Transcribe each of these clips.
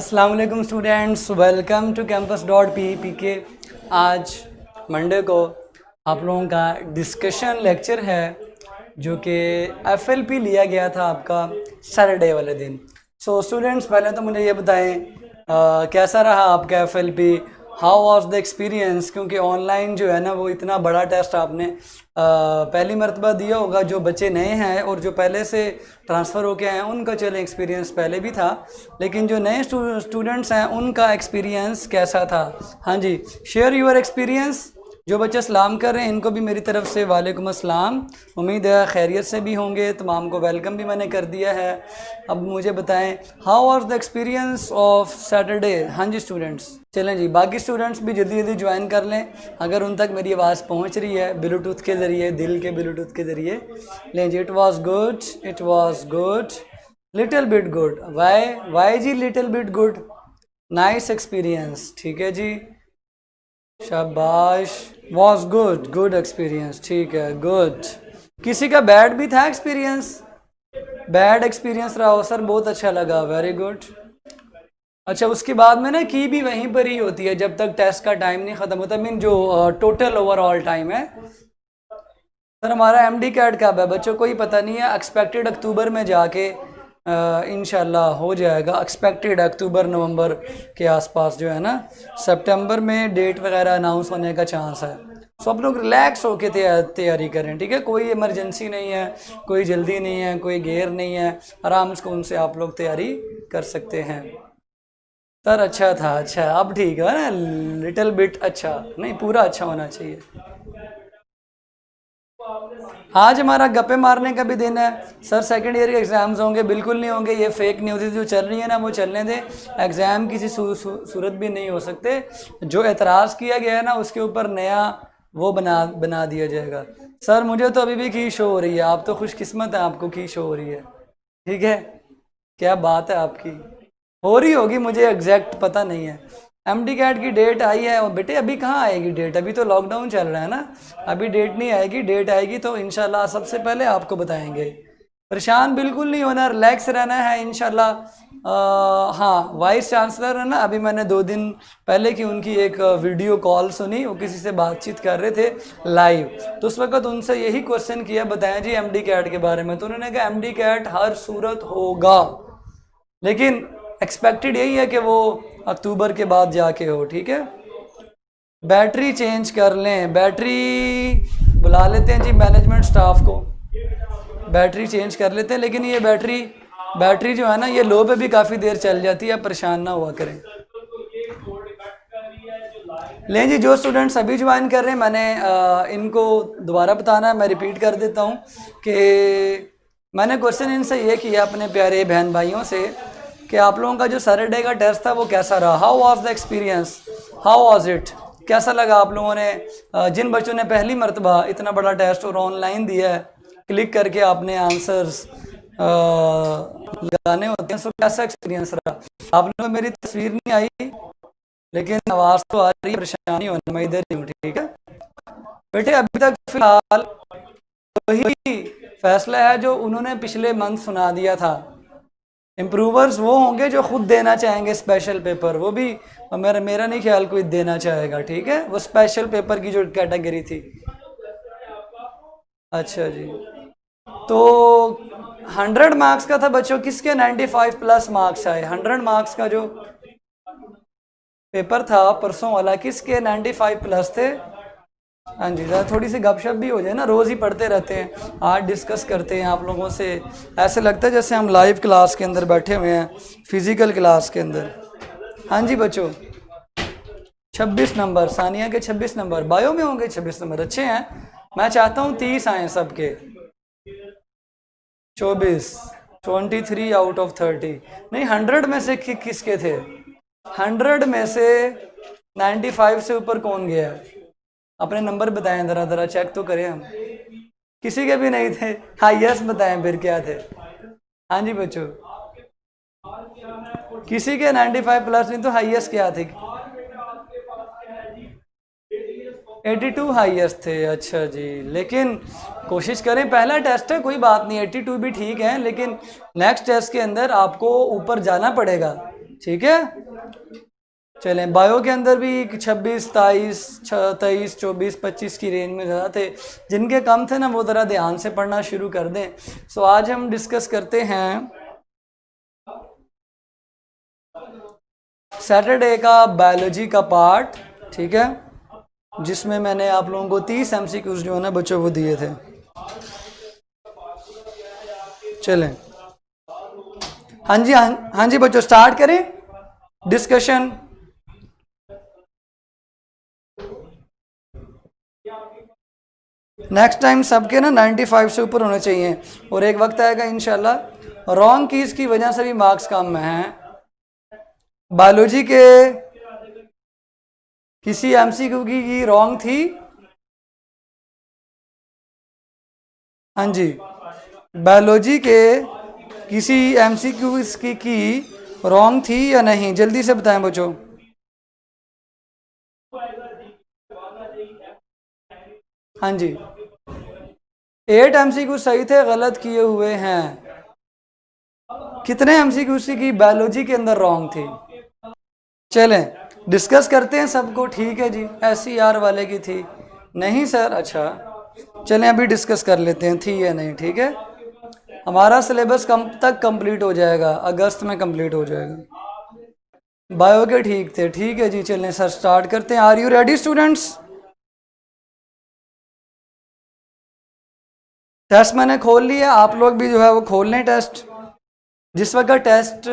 अस्सलाम वालेकुम students, welcome to campus dot P K. आज मंडे को आप लोगों का डिस्कशन लेक्चर है जो कि FLP लिया गया था आपका सैटरडे वाले दिन। सो स्टूडेंट्स, पहले तो मुझे ये बताएं कैसा रहा आपका FLP, how was the experience, क्योंकि ऑनलाइन जो है ना वो इतना बड़ा टेस्ट आपने पहली मरतबा दिया होगा। जो बच्चे नए हैं और जो पहले से ट्रांसफ़र होके आए हैं उनका चले एक्सपीरियंस पहले भी था, लेकिन जो नए स्टूडेंट्स हैं उनका एक्सपीरियंस कैसा था। हाँ जी, शेयर योर एक्सपीरियंस। जो बच्चे सलाम कर रहे हैं इनको भी मेरी तरफ से वालेकुम अस्सलाम। उम्मीद है खैरियत से भी होंगे। तमाम को वेलकम भी मैंने कर दिया है। अब मुझे बताएं how was the experience of Saturday. हाँ जी स्टूडेंट्स, चलें जी, बाकी स्टूडेंट्स भी जल्दी जल्दी ज्वाइन कर लें अगर उन तक मेरी आवाज़ पहुंच रही है ब्लूटूथ के ज़रिए, दिल के ब्लूटूथ के ज़रिए। लें जी, it was good, it was good, little bit good. Why जी little bit good? Nice experience, ठीक है जी, शाबाश। वॉज गुड, गुड एक्सपीरियंस, ठीक है, गुड। किसी का बैड भी था एक्सपीरियंस? बैड एक्सपीरियंस रहा हो सर, बहुत अच्छा लगा, वेरी गुड। अच्छा, उसके बाद में ना की भी वहीं पर ही होती है जब तक टेस्ट का टाइम नहीं ख़त्म होता, मीन जो टोटल ओवरऑल टाइम है। सर हमारा MD कैट कब है बच्चों? कोई पता नहीं है। एक्सपेक्टेड अक्टूबर में जाके इंशाल्लाह हो जाएगा। एक्सपेक्टेड अक्टूबर नवंबर के आसपास जो है ना, सितंबर में डेट वगैरह अनाउंस होने का चांस है। सो आप लोग रिलैक्स होके तैयारी करें, ठीक है। कोई इमरजेंसी नहीं है, कोई जल्दी नहीं है, कोई घेर नहीं है, आराम से उनसे आप लोग तैयारी कर सकते हैं। सर अच्छा था, अच्छा अब ठीक है ना, लिटिल बिट अच्छा नहीं, पूरा अच्छा होना चाहिए। आज हमारा गप्पे मारने का भी दिन है। सर सेकंड ईयर के एग्ज़ाम्स होंगे? बिल्कुल नहीं होंगे। ये फेक न्यूज़ जो चल रही है ना वो चलने दें। एग्ज़ाम किसी सूरत भी नहीं हो सकते। जो एतराज़ किया गया है ना उसके ऊपर नया वो बना दिया जाएगा। सर मुझे तो अभी भी की शो हो रही है। आप तो खुशकिस्मत हैं, आपको की शो हो रही है, ठीक है। क्या बात है आपकी, हो रही होगी, मुझे एग्जैक्ट पता नहीं है। MD कैट की डेट आई है और बेटे अभी कहाँ आएगी डेट? अभी तो लॉकडाउन चल रहा है ना, अभी डेट नहीं आएगी। डेट आएगी तो इंशाल्लाह सबसे पहले आपको बताएंगे। परेशान बिल्कुल नहीं होना, रिलैक्स रहना है इंशाल्लाह। हाँ, वाइस चांसलर है ना, अभी मैंने 2 दिन पहले की उनकी एक वीडियो कॉल सुनी। वो किसी से बातचीत कर रहे थे लाइव, तो उस वक्त उनसे यही क्वेश्चन किया, बताएं जी MD कैट के बारे में। तो उन्होंने कहा MD कैट हर सूरत होगा, लेकिन एक्सपेक्टेड यही है कि वो अक्टूबर के बाद जाके हो, ठीक है। बैटरी चेंज कर लें, बैटरी बुला लेते हैं जी मैनेजमेंट स्टाफ को, बैटरी चेंज कर लेते हैं। लेकिन ये बैटरी जो है ना ये लो पे भी काफ़ी देर चल जाती है, परेशान ना हुआ करें। लें जी, जो स्टूडेंट्स अभी ज्वाइन कर रहे हैं मैंने इनको दोबारा बताना है, मैं रिपीट कर देता हूँ कि मैंने क्वेश्चन इनसे ये किया अपने प्यारे बहन भाइयों से कि आप लोगों का जो सैटरडे का टेस्ट था वो कैसा रहा, how was the experience, how was it, कैसा लगा आप लोगों ने। जिन बच्चों ने पहली मरतबा इतना बड़ा टेस्ट और ऑनलाइन दिया है, क्लिक करके आपने आंसर्स लगाने होते हैं, सो कैसा एक्सपीरियंस रहा। आप लोगों को मेरी तस्वीर नहीं आई लेकिन आवाज़ तो आ रही है, परेशानी होना, मैं इधर ही हूँ, ठीक है बेटे। अभी तक फिलहाल वही फैसला है जो उन्होंने पिछले मंथ सुना दिया था। इम्प्रूवर्स वो होंगे जो खुद देना चाहेंगे स्पेशल पेपर, वो भी मेरा नहीं ख्याल कोई देना चाहेगा, ठीक है। वो स्पेशल पेपर की जो कैटेगरी थी। अच्छा जी, तो 100 मार्क्स का था बच्चों, किसके 95 प्लस मार्क्स आए? 100 मार्क्स का जो पेपर था परसों वाला, किसके 95 प्लस थे? हाँ जी, थोड़ी सी गपशप भी हो जाए ना, रोज़ ही पढ़ते रहते हैं, आज डिस्कस करते हैं आप लोगों से। ऐसे लगता है जैसे हम लाइव क्लास के अंदर बैठे हुए हैं, फिज़िकल क्लास के अंदर। हाँ जी बच्चों, 26 नंबर, सानिया के 26 नंबर, बायो में होंगे 26 नंबर, अच्छे हैं। मैं चाहता हूँ 30 आए सबके। 23 आउट ऑफ 30 नहीं, 100 में से किसके थे? 100 में से 95 से ऊपर कौन गया? अपने नंबर बताएं, ज़रा ज़रा चेक तो करें हम। किसी के भी नहीं थे? हाँ यस बताएं फिर क्या थे। हाँ जी बच्चों, किसी के 95 प्लस नहीं, तो हाईएस्ट क्या थे? 82 हाईएस्ट थे, अच्छा जी। लेकिन कोशिश करें, पहला टेस्ट है कोई बात नहीं, 82 भी ठीक है, लेकिन नेक्स्ट टेस्ट के अंदर आपको ऊपर जाना पड़ेगा, ठीक है। चलें, बायो के अंदर भी 26, 23, 23, 24, 25 की रेंज में ज़्यादा थे। जिनके कम थे ना वो ज़रा ध्यान से पढ़ना शुरू कर दें। सो आज हम डिस्कस करते हैं सैटरडे का बायोलॉजी का पार्ट, ठीक है, जिसमें मैंने आप लोगों को 30 MCQs जो है ना बच्चों को दिए थे। चलें, हाँ जी, हाँ जी बच्चों, स्टार्ट करें डिस्कशन। नेक्स्ट टाइम सबके ना 95 से ऊपर होने चाहिए, और एक वक्त आएगा इंशाल्लाह रॉन्ग कीज की वजह से भी मार्क्स कम हैं। बायोलॉजी के किसी MCQ की रॉन्ग थी? हाँ जी, बायोलॉजी के किसी MCQ की रॉन्ग थी या नहीं, जल्दी से बताएं बच्चों। हाँ जी, 8 MCQ सही थे, गलत किए हुए हैं। कितने MCQ की बायोलॉजी के अंदर रॉन्ग थी? चलें डिस्कस करते हैं सबको, ठीक है जी। SCR वाले की थी नहीं सर, अच्छा चलें अभी डिस्कस कर लेते हैं थी या नहीं, ठीक है। हमारा सिलेबस कब तक कंप्लीट हो जाएगा? अगस्त में कंप्लीट हो जाएगा। बायो के ठीक थे, ठीक है जी। चलें सर स्टार्ट करते हैं। Are you ready students? Test मैंने खोल लिया, आप लोग भी जो है वो खोल लें टेस्ट। जिस वक्त टेस्ट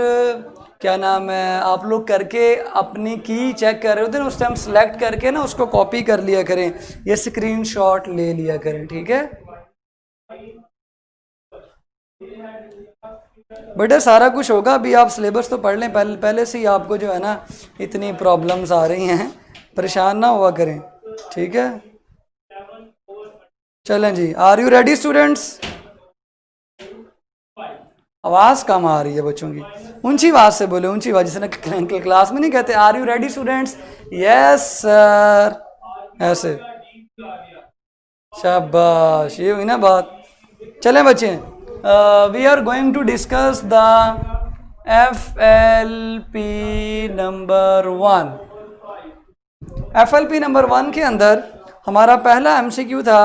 क्या नाम है आप लोग करके अपनी की चेक कर रहे होते हैं ना, उस टाइम सेलेक्ट करके ना उसको कॉपी कर लिया करें, ये स्क्रीनशॉट ले लिया करें, ठीक है बेटा। सारा कुछ होगा, अभी आप सिलेबस तो पढ़ लें, पहले से ही आपको जो है ना इतनी प्रॉब्लम्स आ रही हैं, परेशान ना हुआ करें, ठीक है। चलें जी, आर यू रेडी स्टूडेंट्स? आवाज़ कम आ रही है बच्चों की, ऊंची आवाज़ से बोले, ऊंची आवाज़, जैसे ना क्लास में नहीं कहते are you ready students? Yes sir, ऐसे। शाबाश, ये हुई ना बात। चलें बच्चे, we are going to discuss the FLP number 1। FLP number 1 के अंदर हमारा पहला MCQ था,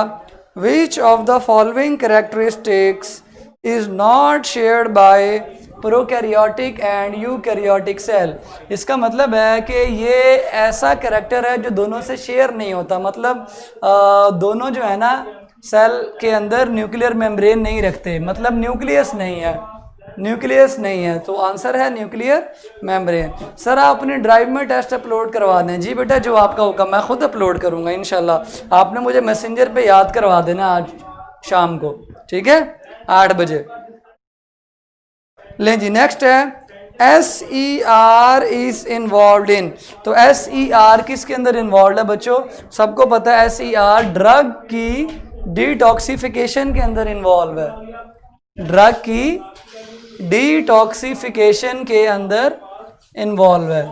which of the following characteristics is not shared by prokaryotic and eukaryotic cell. इसका मतलब है कि ये ऐसा कैरेक्टर है जो दोनों से शेयर नहीं होता, मतलब दोनों जो है ना सेल के अंदर न्यूक्लियर मेम्ब्रेन नहीं रखते, मतलब न्यूक्लियस नहीं है, न्यूक्लियस नहीं है, तो आंसर है न्यूक्लियर मेम्ब्रेन। सर आप अपने ड्राइव में टेस्ट अपलोड करवा दें। जी बेटा, जो आपका होगा मैं खुद अपलोड करूंगा इंशाल्लाह, आपने मुझे मैसेंजर पे याद करवा देना आज शाम को, ठीक है 8 बजे। लें जी, नेक्स्ट है SER इज इन्वॉल्व इन। तो SER किसके अंदर इन्वॉल्व है बच्चों? सबको पता है SER ड्रग की डिटॉक्सिफिकेशन के अंदर इन्वॉल्व है, ड्रग की डिटॉक्सिफिकेशन के अंदर इन्वॉल्व है।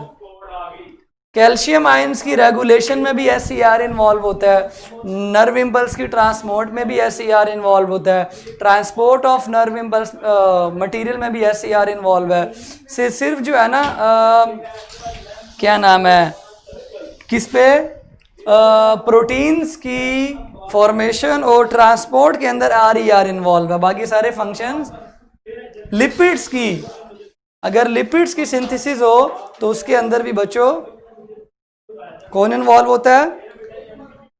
कैल्शियम आयंस की रेगुलेशन में भी SER इन्वॉल्व होता है, नर्व इम्पल्स की ट्रांसपोर्ट में भी SER इन्वॉल्व होता है, transport of nerve impulse material में भी SER इन्वॉल्व है। सिर्फ जो है ना क्या नाम है किस पे प्रोटीन्स की फॉर्मेशन और ट्रांसपोर्ट के अंदर RER इन्वॉल्व है, बाकी सारे फंक्शंस। लिपिड्स की, अगर लिपिड्स की सिंथेसिस हो तो उसके अंदर भी बच्चों कौन इन्वॉल्व होता है?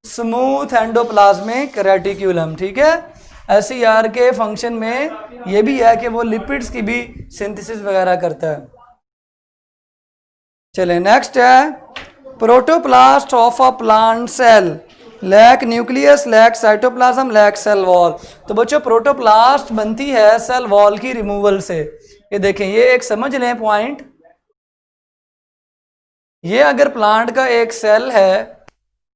स्मूथ एंडोप्लाज्मिक रेटिक्यूलम, ठीक है। SER के फंक्शन में ये भी है कि वो लिपिड्स की भी सिंथेसिस वगैरह करता है। चले नेक्स्ट है, protoplast of a plant cell lack nucleus, lack cytoplasm, lack cell wall. तो बच्चों प्रोटोप्लास्ट बनती है सेल वॉल की रिमूवल से। ये देखें, ये एक समझ लें पॉइंट, ये अगर प्लांट का एक सेल है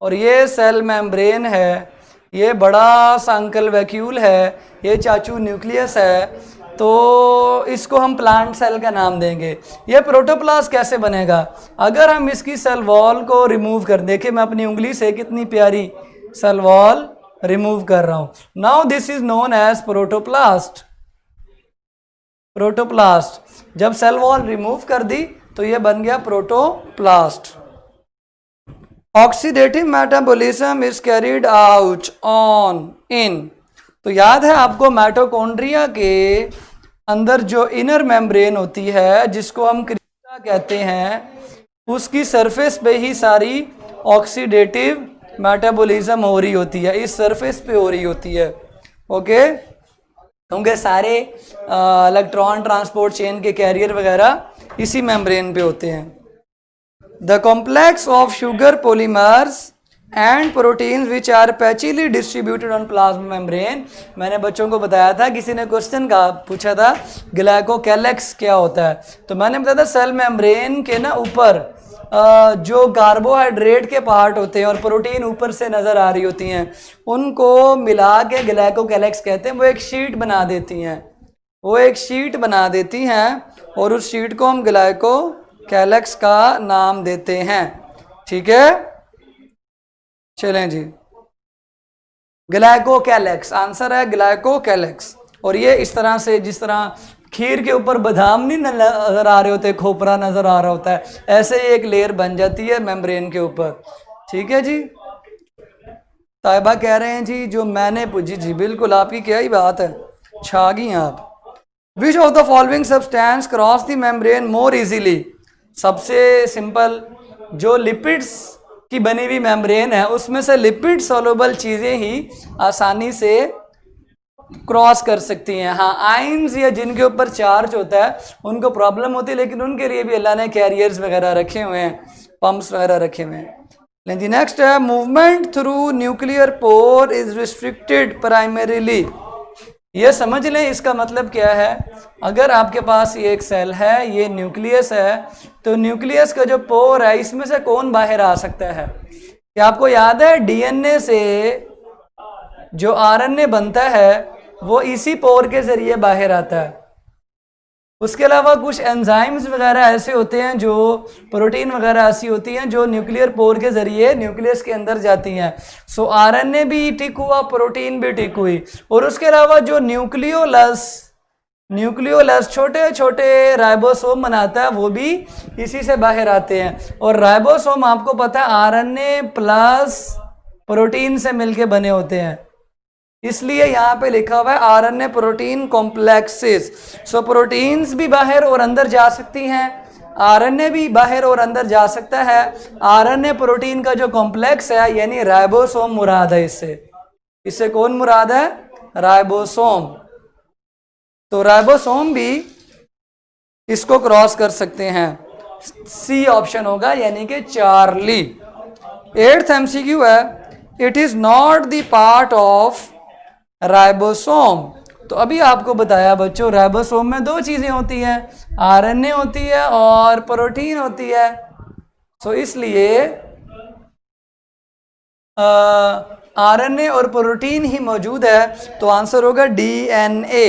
और ये सेल मेम्ब्रेन है, ये बड़ा सा अंकल वैक्यूल है, ये चाचू न्यूक्लियस है, तो इसको हम प्लांट सेल का नाम देंगे। ये प्रोटोप्लास्ट कैसे बनेगा? अगर हम इसकी सेल वॉल को रिमूव कर, देखें मैं अपनी उंगली से कितनी प्यारी सेल वॉल रिमूव कर रहा हूं। Now this is known as protoplast. Protoplast जब सेल वॉल रिमूव कर दी तो ये बन गया protoplast. Oxidative metabolism is carried out on in, तो याद है आपको माइटोकॉन्ड्रिया के अंदर जो इनर मेम्ब्रेन होती है जिसको हम क्रिस्टा कहते हैं, उसकी सरफेस पे ही सारी ऑक्सीडेटिव मेटाबॉलिज्म हो रही होती है, इस सरफेस पे हो रही होती है। ओके, क्योंकि सारे इलेक्ट्रॉन ट्रांसपोर्ट चेन के कैरियर वगैरह इसी मेम्ब्रेन पे होते हैं। The complex of sugar polymers and proteins which are patchily distributed on plasma membrane, मैंने बच्चों को बताया था, किसी ने क्वेश्चन का पूछा था ग्लाइकोकैलेक्स क्या होता है, तो मैंने बताया था सेल मेम्ब्रेन के ना ऊपर जो कार्बोहाइड्रेट के पार्ट होते हैं और प्रोटीन ऊपर से नज़र आ रही होती हैं, उनको मिला के ग्लाइकोकैलेक्स कहते हैं। वो एक शीट बना देती हैं, वो एक शीट बना देती हैं और उस शीट को हम ग्लाइकोकैलेक्स का नाम देते हैं। ठीक है, चलें जी, ग्लाइकोकैलेक्स आंसर है, ग्लाइकोकैलेक्स। और ये इस तरह से, जिस तरह खीर के ऊपर बादाम नहीं नजर आ रहे होते, खोपरा नजर आ रहा होता है, ऐसे ही एक लेयर बन जाती है मेम्ब्रेन के ऊपर। ठीक है जी, ताइबा कह रहे हैं जी जो मैंने पूछी जी, बिल्कुल आपकी क्या ही बात है, छा गई आप। विच of the following substance cross the membrane more easily, सबसे सिंपल, जो लिपिड्स की बनी हुई मेम्ब्रेन है उसमें से लिपिड सोलुबल चीजें ही आसानी से क्रॉस कर सकती हैं। हाँ, आयंस या जिनके ऊपर चार्ज होता है उनको प्रॉब्लम होती है, लेकिन उनके लिए भी अल्लाह ने कैरियर्स वगैरह रखे हुए हैं, पंप्स वगैरह रखे हुए हैं। लेकिन नेक्स्ट है, movement through nuclear pore is restricted primarily, ये समझ लें इसका मतलब क्या है। अगर आपके पास ये एक सेल है, ये न्यूक्लियस है, तो न्यूक्लियस का जो पोर है इसमें से कौन बाहर आ सकता है? क्या आपको याद है डीएनए से जो आरएनए बनता है वो इसी पोर के जरिए बाहर आता है। उसके अलावा कुछ एंजाइम्स वगैरह ऐसे होते हैं, जो प्रोटीन वगैरह ऐसी होती हैं जो न्यूक्लियर पोर के जरिए न्यूक्लियस के अंदर जाती हैं। सो आरएनए भी टिक हुआ, प्रोटीन भी टिक हुई। और उसके अलावा जो न्यूक्लियोलस छोटे छोटे राइबोसोम बनाता है वो भी इसी से बाहर आते हैं। और राइबोसोम आपको पता है आरएनए प्लस प्रोटीन से मिलके बने होते हैं, इसलिए यहाँ पे लिखा हुआ है आरएनए प्रोटीन कॉम्प्लेक्सेस। सो प्रोटीन्स भी बाहर और अंदर जा सकती हैं, आरएनए भी बाहर और अंदर जा सकता है। आरएनए प्रोटीन का जो कॉम्प्लेक्स है यानी राइबोसोम मुराद है इससे कौन मुराद है? राइबोसोम। तो राइबोसोम भी इसको क्रॉस कर सकते हैं। सी ऑप्शन होगा यानी कि चार्ली। 8th MCQ है, it is not the part of ribosome. तो अभी आपको बताया बच्चों, राइबोसोम में दो चीजें होती हैं, आरएनए होती है और प्रोटीन होती है। सो इसलिए आरएनए और प्रोटीन ही मौजूद है, तो आंसर होगा डीएनए।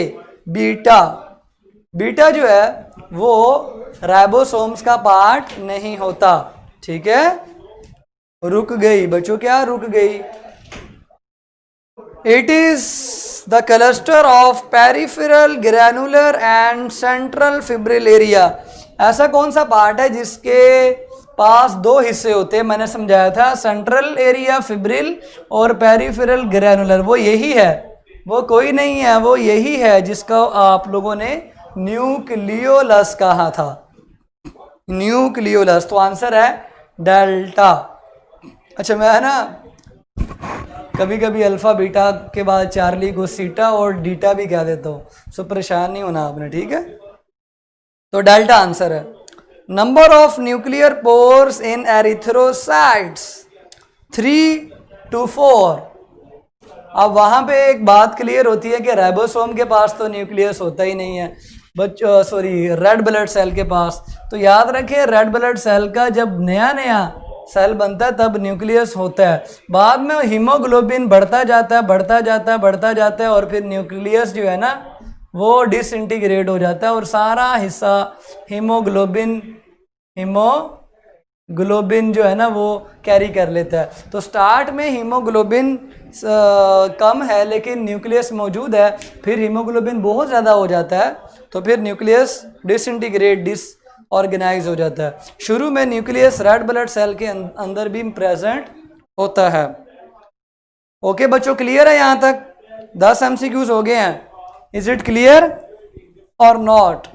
बीटा जो है वो राइबोसोम्स का पार्ट नहीं होता। ठीक है, रुक गई बच्चों, क्या रुक गई? It is the cluster of peripheral, granular and central fibril area। ऐसा कौन सा पार्ट है जिसके पास दो हिस्से होते हैं? मैंने समझाया था, सेंट्रल एरिया फिब्रिल और पेरिफेरल ग्रैनुलर। वो यही है, वो कोई नहीं है, वो यही है जिसका आप लोगों ने न्यूक्लियोलस कहा था, न्यूक्लियोलस। तो आंसर है डेल्टा। अच्छा, मैं ना कभी कभी अल्फा बीटा के बाद चार्ली को सीटा और डीटा भी कह देता हूँ, सो परेशान नहीं होना आपने, ठीक है। तो डेल्टा आंसर है। Number of nuclear pores in erythrocytes 3 to 4। अब वहां पे एक बात क्लियर होती है कि राइबोसोम के पास तो न्यूक्लियस होता ही नहीं है रेड ब्लड सेल के पास। तो याद रखें, रेड ब्लड सेल का जब नया सेल बनता है तब न्यूक्लियस होता है, बाद में हीमोग्लोबिन बढ़ता जाता है और फिर न्यूक्लियस जो है ना वो डिसइंटीग्रेट हो जाता है और सारा हिस्सा हीमोग्लोबिन जो है ना वो कैरी कर लेता है। तो स्टार्ट में हीमोग्लोबिन कम है लेकिन न्यूक्लियस मौजूद है, फिर हीमोग्लोबिन बहुत ज़्यादा हो जाता है तो फिर न्यूक्लियस डिसइंटीग्रेट ऑर्गेनाइज हो जाता है। शुरू में न्यूक्लियस रेड ब्लड सेल के अंदर भी प्रेजेंट होता है। ओके बच्चों, क्लियर है यहाँ तक? 10 MCQs हो गए हैं। इज इट क्लियर और नॉट?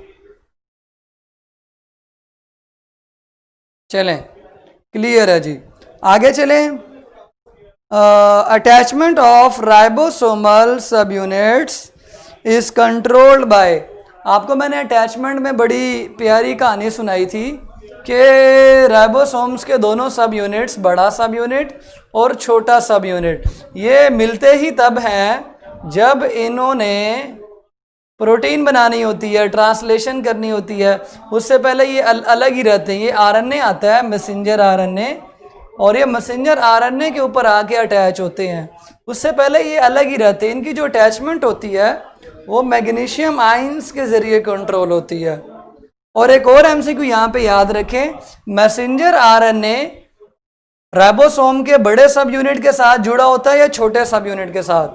चलें, क्लियर है जी। आगे चलें। अटैचमेंट ऑफ राइबोसोमल सब यूनिट्स इज कंट्रोल्ड बाय। आपको मैंने अटैचमेंट में बड़ी प्यारी कहानी सुनाई थी कि राइबोसोम्स के दोनों सब यूनिट्स, बड़ा सब यूनिट और छोटा सब यूनिट, ये मिलते ही तब हैं जब इन्होंने प्रोटीन बनानी होती है, ट्रांसलेशन करनी होती है। उससे पहले ये अलग ही रहते हैं। ये आरएनए आता है, मैसेंजर आरएनए, और ये मैसेंजर आरएनए के ऊपर आके अटैच होते हैं। उससे पहले ये अलग ही रहते हैं। इनकी जो अटैचमेंट होती है वो मैग्नीशियम आयंस के ज़रिए कंट्रोल होती है। और एक और एमसीक्यू यहाँ पे याद रखें, मैसेंजर आरएनए राइबोसोम के बड़े सब यूनिट के साथ जुड़ा होता है या छोटे सब यूनिट के साथ?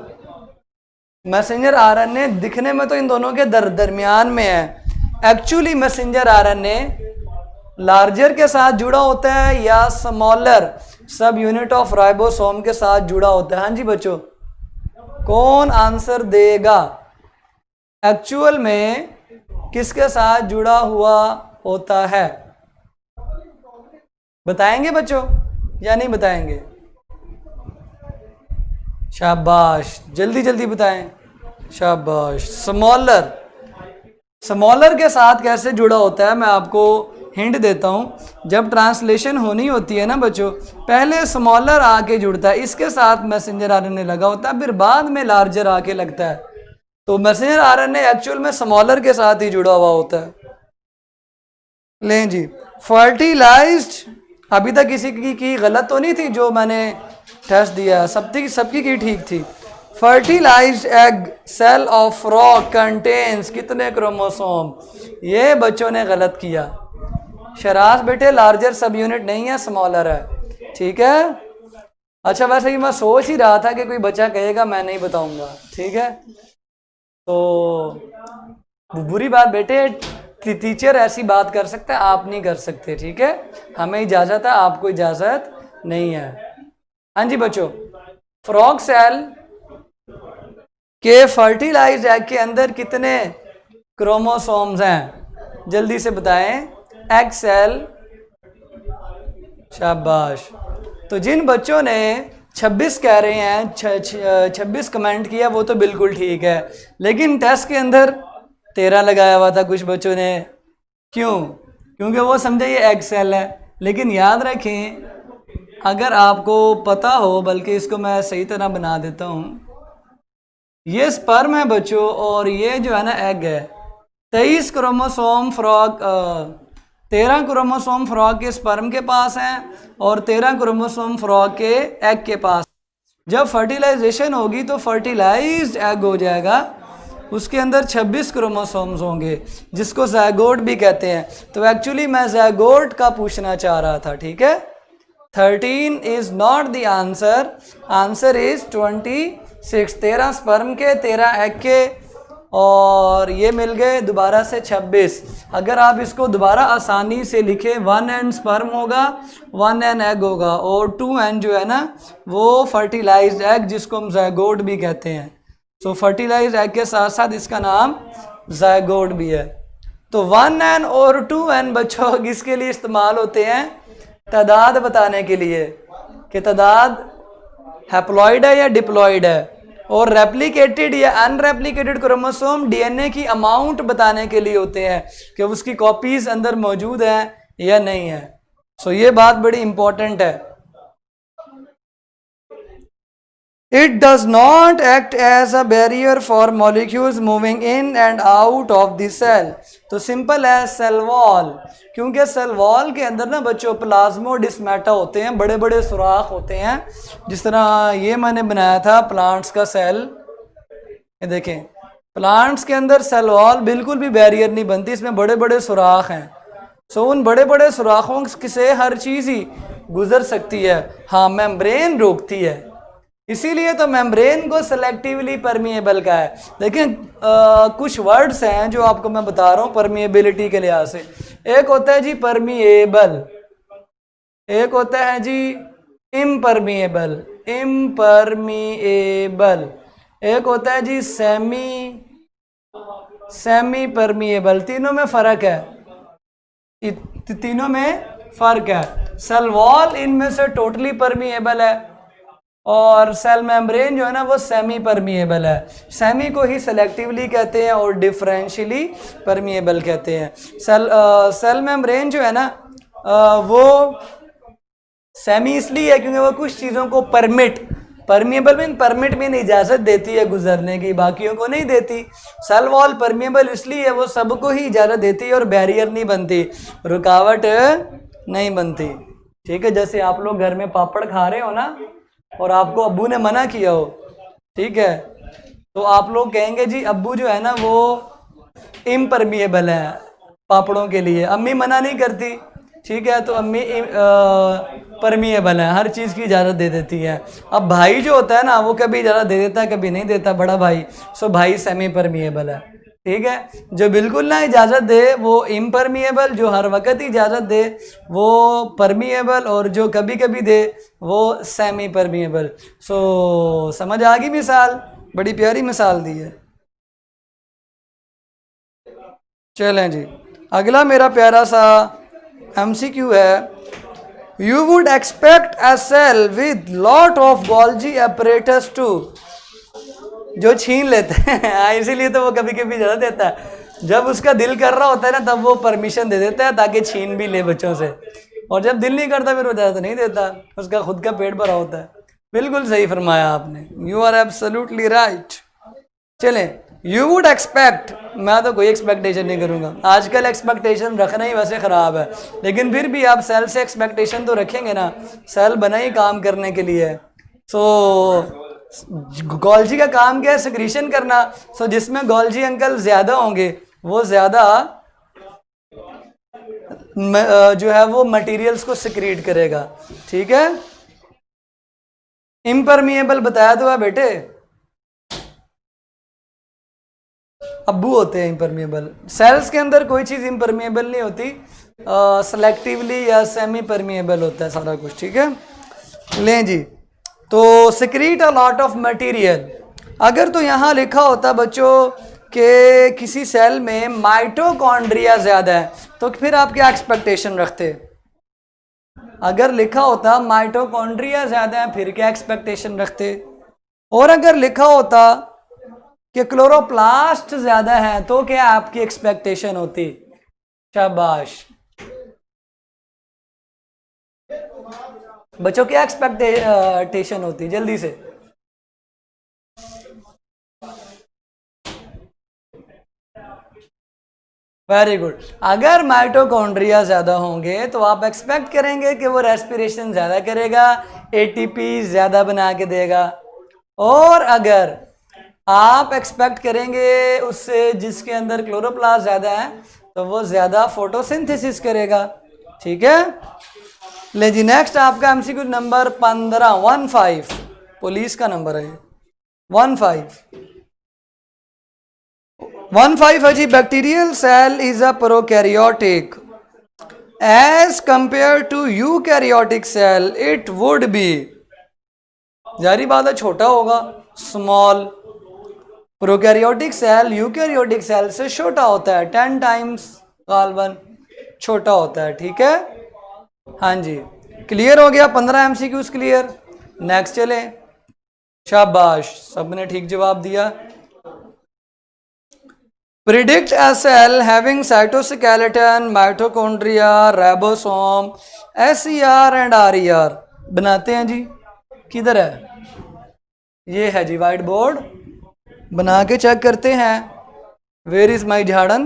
मैसेंजर आरएनए दिखने में तो इन दोनों के दरमियान में है। एक्चुअली मैसेंजर आरएनए लार्जर के साथ जुड़ा होता है या स्मॉलर सब यूनिट ऑफ राइबोसोम के साथ जुड़ा होता है? हाँ जी बच्चों, कौन आंसर देगा? एक्चुअल में किसके साथ जुड़ा हुआ होता है? बताएंगे बच्चों या नहीं बताएंगे? शाबाश, जल्दी जल्दी बताएं। शाबाश। स्मॉलर के साथ कैसे जुड़ा होता है मैं आपको हिंट देता हूं। जब ट्रांसलेशन होनी होती है ना बच्चों, पहले स्मॉलर आके जुड़ता है, इसके साथ मैसेंजर आरएनए लगा होता है, फिर बाद में लार्जर आके लगता है। तो मैसेंजर आरएनए एक्चुअल में स्मॉलर के साथ ही जुड़ा हुआ होता है। लें जी, फर्टिलाइज्ड, अभी तक किसी की गलत तो नहीं थी जो मैंने टेस्ट दिया? सबकी की ठीक थी। Fertilised egg cell of frog contains कितने क्रोमोसोम? ये बच्चों ने गलत किया। शराज बेटे, लार्जर सब यूनिट नहीं है, स्मॉलर है, ठीक है? अच्छा, वैसे ही मैं सोच ही रहा था कि कोई बच्चा कहेगा मैं नहीं बताऊंगा, ठीक है? तो बुरी बात बेटे, टीचर ऐसी बात कर सकता है, आप नहीं कर सकते, ठीक है? हमें इजाज़त है, आपको इजाज़त नहीं है। हाँ जी बच्चों, फ्रॉग सेल के फर्टिलाइज्ड एग के अंदर कितने क्रोमोसोम्स हैं? जल्दी से बताएं। एग सेल, शाबाश। तो जिन बच्चों ने 26 कह रहे हैं, 26 कमेंट किया, वो तो बिल्कुल ठीक है, लेकिन टेस्ट के अंदर 13 लगाया हुआ था कुछ बच्चों ने। क्यों? क्योंकि वो समझे ये एग सेल है। लेकिन याद रखें, अगर आपको पता हो, बल्कि इसको मैं सही तरह बना देता हूँ, ये स्पर्म है बच्चों और ये जो है ना एग है। 23 क्रोमोसोम फ्रॉग 13 क्रोमोसोम फ्रॉग के स्पर्म के पास हैं और 13 क्रोमोसोम फ्रॉग के एग के पास। जब फर्टिलाइजेशन होगी तो फर्टिलाइज्ड एग हो जाएगा, उसके अंदर 26 क्रोमोसोम्स होंगे, जिसको ज़ायगोट भी कहते हैं। तो एक्चुअली मैं ज़ायगोट का पूछना चाह रहा था, ठीक है? 13 is not the answer, answer is 26। 13 sperm के, 13 एग के, और ये मिल गए दोबारा से 26। अगर आप इसको दोबारा आसानी से लिखें, 1n स्पर्म होगा, 1n एग होगा, और 2n जो है ना वो फर्टिलाइज्ड एग, जिसको हम ज़ायगोट भी कहते हैं। तो फर्टिलाइज्ड एग के साथ साथ इसका नाम ज़ायगोट भी है। तो 1n और 2n बच्चों किसके लिए इस्तेमाल होते हैं? तादाद बताने के लिए कि तादाद हैप्लॉइड है या डिप्लॉइड है, और रेप्लिकेटेड या अनरेप्लिकेटेड क्रोमोसोम डीएनए की अमाउंट बताने के लिए होते हैं कि उसकी कॉपीज अंदर मौजूद हैं या नहीं है। सो ये बात बड़ी इंपॉर्टेंट है। It does not act as a barrier for molecules moving in and out of the cell. तो सिंपल है, सेल वॉल, क्योंकि सेल वॉल के अंदर ना बच्चों प्लाज्मोडिस्माटा होते हैं, बड़े बड़े सुराख होते हैं। जिस तरह ये मैंने बनाया था प्लांट्स का सेल, ये देखें, प्लांट्स के अंदर सेल वॉल बिल्कुल भी बैरियर नहीं बनती, इसमें बड़े बड़े सुराख हैं। सो उन बड़े बड़े सुराखों से हर चीज़ ही गुजर सकती है। हाँ, मेम्ब्रेन रोकती है, इसीलिए तो मेम्ब्रेन को सेलेक्टिवली परमिएबल का है। लेकिन कुछ वर्ड्स हैं जो आपको मैं बता रहा हूँ परमिएबिलिटी के लिहाज से। एक होता है जी परमिएबल, एक होता है जी इम्परमिएबल, इम्परमिएबल, एक होता है जी सेमी परमिएबल। तीनों में फर्क है, तीनों में फर्क है। सेल वॉल इनमें से टोटली परमिएबल है और सेल मेम्ब्रेन जो है ना वो सेमी परमिएबल है। सेमी को ही सेलेक्टिवली कहते हैं और डिफरेंशियली परमिएबल कहते हैं। सेल मेम्ब्रेन जो है ना वो सेमी इसलिए है क्योंकि वो कुछ चीज़ों को परमिएबल में इजाज़त देती है गुजरने की, बाकियों को नहीं देती। सेल वॉल परमिएबल इसलिए है, वो सबको ही इजाज़त देती है और बैरियर नहीं बनती, रुकावट नहीं बनती। ठीक है, जैसे आप लोग घर में पापड़ खा रहे हो ना और आपको अब्बू ने मना किया हो, ठीक है, तो आप लोग कहेंगे जी अब्बू जो है ना वो इम्परमिएबल है पापड़ों के लिए, अम्मी मना नहीं करती, ठीक है, तो अम्मी परमिएबल है, हर चीज़ की इजाज़त दे देती है। अब भाई जो होता है ना वो कभी इजाज़त दे देता है कभी नहीं देता, बड़ा भाई, सो भाई सेमी परमिएबल है। ठीक है, जो बिल्कुल ना इजाज़त दे वो इम्परमिएबल, जो हर वक्त इजाज़त दे वो परमिएबल, और जो कभी कभी दे वो सेमी परमिएबल। सो समझ आ गई मिसाल, बड़ी प्यारी मिसाल दी है। चलें जी, अगला मेरा प्यारा सा MCQ है, you would expect a cell with lot of Golgi apparatus to, जो छीन लेते हैं इसीलिए तो वो कभी कभी ज़्यादा देता है, जब उसका दिल कर रहा होता है ना तब वो परमिशन दे देता है ताकि छीन भी ले बच्चों से, और जब दिल नहीं करता फिर वो ज़्यादा नहीं देता, उसका खुद का पेट भरा होता है। बिल्कुल सही फरमाया आपने, यू आर एब्सोल्युटली राइट। चलें, यू वुड एक्सपेक्ट, मैं तो कोई एक्सपेक्टेशन नहीं करूँगा, आजकल एक्सपेक्टेशन रखना ही वैसे ख़राब है, लेकिन फिर भी आप सेल से एक्सपेक्टेशन तो रखेंगे ना, सेल बना ही काम करने के लिए। सो गोल्जी का काम क्या है, सिक्रीशन करना। सो जिसमें गोल्जी अंकल ज़्यादा होंगे वो ज़्यादा जो है वो मटेरियल्स को सिक्रीट करेगा। ठीक है, इम्परमिएबल बताया तो है बेटे, अब्बू होते हैं इम्परमिएबल। सेल्स के अंदर कोई चीज़ इम्परमिएबल नहीं होती, सेलेक्टिवली या सेमी परमिएबल होता है सारा कुछ। ठीक है, लें जी, तो secrete a lot of material, अगर तो यहाँ लिखा होता बच्चों कि किसी सेल में माइटोकॉन्ड्रिया ज़्यादा है तो फिर आप क्या एक्सपेक्टेशन रखते? अगर लिखा होता माइटोकॉन्ड्रिया ज़्यादा है फिर क्या एक्सपेक्टेशन रखते? और अगर लिखा होता कि क्लोरोप्लास्ट ज़्यादा है तो क्या आपकी एक्सपेक्टेशन होती? शाबाश बच्चों, क्या एक्सपेक्टेशन होती जल्दी से? वेरी गुड, अगर माइटोकॉन्ड्रिया ज़्यादा होंगे तो आप एक्सपेक्ट करेंगे कि वो रेस्पिरेशन ज़्यादा करेगा, ATP ज़्यादा बना के देगा, और अगर आप एक्सपेक्ट करेंगे उससे जिसके अंदर क्लोरोप्लास्ट ज़्यादा है तो वो ज़्यादा फोटोसिंथेसिस करेगा। ठीक है, ले जी, नेक्स्ट आपका MCQ नंबर 15 पुलिस का नंबर है 15 है जी। Bacterial cell is a prokaryotic as compare to eukaryotic cell it would be, जारी बात है छोटा होगा, small. Prokaryotic cell eukaryotic cell से छोटा होता है, 10 टाइम्स कार्बन छोटा होता है। ठीक है, हाँ जी, क्लियर हो गया, 15 MCQs क्लियर। नेक्स्ट चले, शाबाश सबने ठीक जवाब दिया। Predict a cell having cytoskeleton, mitochondria, ribosome, SER and RER बनाते हैं जी, किधर है? ये है जी वाइट बोर्ड, बना के चेक करते हैं। वेयर इज माई झाड़न,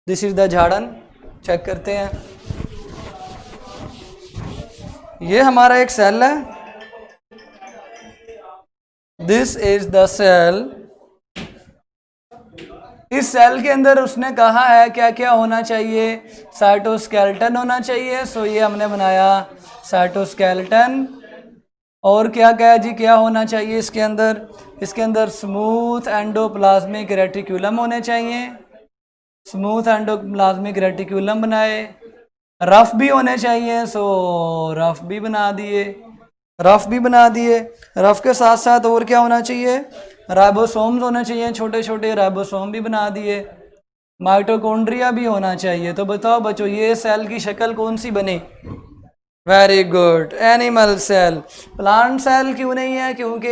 दिस इज द झाड़न, चेक करते हैं। ये हमारा एक सेल है, दिस इज द सेल। इस सेल के अंदर उसने कहा है क्या क्या होना चाहिए, साइटोस्केलेटन होना चाहिए, सो ये हमने बनाया साइटोस्केलेटन। और क्या क्या जी, क्या होना चाहिए इसके अंदर? इसके अंदर स्मूथ एंडोप्लाज्मिक रेटिकुलम होने चाहिए, स्मूथ एंडोप्लाज्मिक रेटिकुलम बनाए, रफ भी होने चाहिए, सो रफ भी बना दिए, रफ के साथ साथ और क्या होना चाहिए, राइबोसोम्स होने चाहिए, छोटे छोटे राइबोसोम भी बना दिए, माइटोकॉन्ड्रिया भी होना चाहिए। तो बताओ बच्चों ये सेल की शक्ल कौन सी बनी? Very good, animal cell. Plant cell क्यों नहीं है? क्योंकि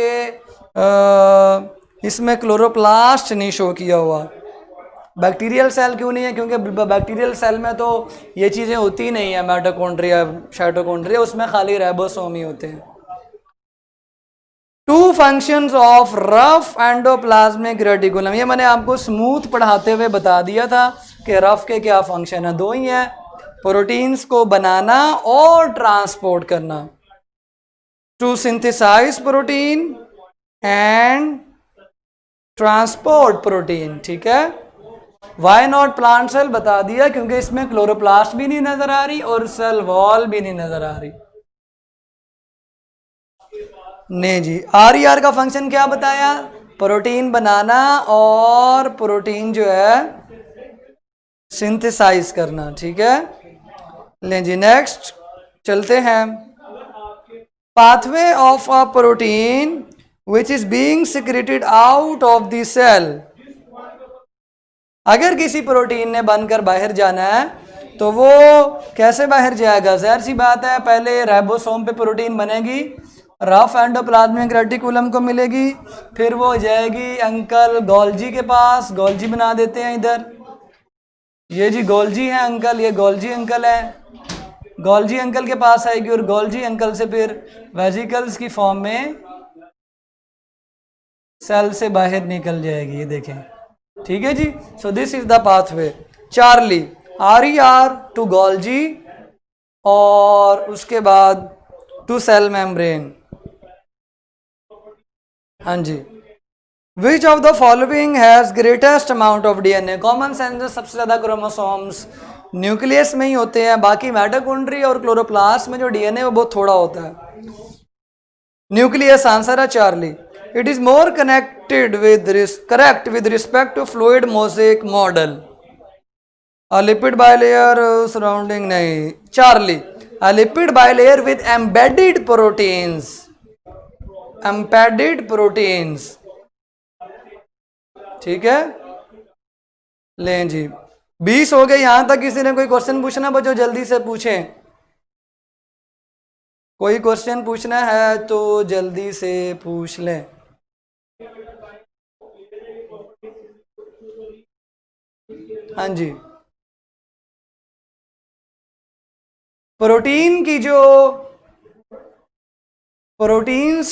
इसमें क्लोरोप्लास्ट नहीं शो किया हुआ। बैक्टीरियल सेल क्यों नहीं है? क्योंकि बैक्टीरियल सेल में तो ये चीज़ें होती नहीं है, माइटोकॉन्ड्रिया साइटोकॉन्ड्रिया, उसमें खाली राइबोसोम ही होते हैं। Two functions of rough endoplasmic reticulum, ये मैंने आपको स्मूथ पढ़ाते हुए बता दिया था कि रफ के क्या फंक्शन है, दो ही हैं, प्रोटीन्स को बनाना और ट्रांसपोर्ट करना, to synthesise protein and transport protein. ठीक है, वाई नॉट प्लांट सेल बता दिया, क्योंकि इसमें क्लोरोप्लास्ट भी नहीं नजर आ रही और सेल वॉल भी नहीं नजर आ रही। नहीं जी, RER का फंक्शन क्या बताया? प्रोटीन बनाना और प्रोटीन जो है सिंथेसाइज करना। ठीक है, लें जी नेक्स्ट चलते हैं। Pathway of a protein which is being secreted out of the cell, अगर किसी प्रोटीन ने बनकर बाहर जाना है तो वो कैसे बाहर जाएगा? जाहिर सी बात है, पहले राइबोसोम पे प्रोटीन बनेगी, रफ एंडोप्लाज्मिक रेटिकुलम को मिलेगी, फिर वो जाएगी अंकल गोल्जी के पास, गोल्जी बना देते हैं इधर, ये जी गोल्जी है अंकल, ये गोल्जी अंकल है, गोल्जी अंकल के पास आएगी और गोल्जी अंकल से फिर वेसिकल्स की फॉर्म में सेल से बाहर निकल जाएगी, ये देखें। ठीक है जी, so this is the pathway. Charlie, RER to Golgi और उसके बाद टू सेल मेम्ब्रेन। हाँ जी, which of the following has greatest amount of DNA? Common sense सबसे ज्यादा क्रोमोसोम्स न्यूक्लियस में ही होते हैं, बाकी माइटोकॉन्ड्रिया और क्लोरोप्लास्ट में जो DNA वो बहुत थोड़ा होता है। न्यूक्लियस आंसर है Charlie. It is more connected with correct with respect to fluid mosaic model, a lipid bilayer surrounding, नहीं Charlie, a lipid bilayer with embedded proteins, embedded proteins. ठीक है, लें जी 20 हो गए। यहां तक किसी ने कोई क्वेश्चन पूछना बच्चों जल्दी से पूछें, कोई क्वेश्चन पूछना है तो जल्दी से पूछ लें। हाँ जी, प्रोटीन्स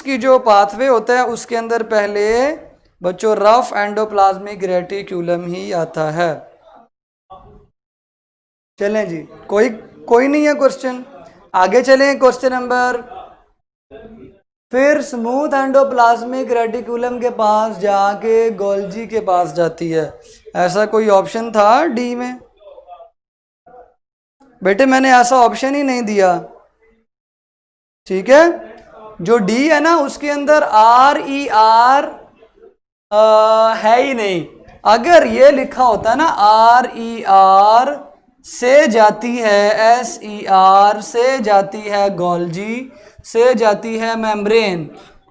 की जो पाथवे होता है उसके अंदर पहले बच्चों रफ एंडोप्लाज्मिक रेटिकुलम ही आता है। चलें जी, कोई नहीं है क्वेश्चन, आगे चलें। क्वेश्चन नंबर, फिर स्मूथ एंडोप्लाज्मिक रेटिकुलम के पास जाके गोल्जी के पास जाती है, ऐसा कोई ऑप्शन था डी में? बेटे मैंने ऐसा ऑप्शन ही नहीं दिया। ठीक है, जो डी है ना उसके अंदर RER है ही नहीं। अगर ये लिखा होता ना RER से जाती है, SER से जाती है, गोल्जी से जाती है मेम्ब्रेन,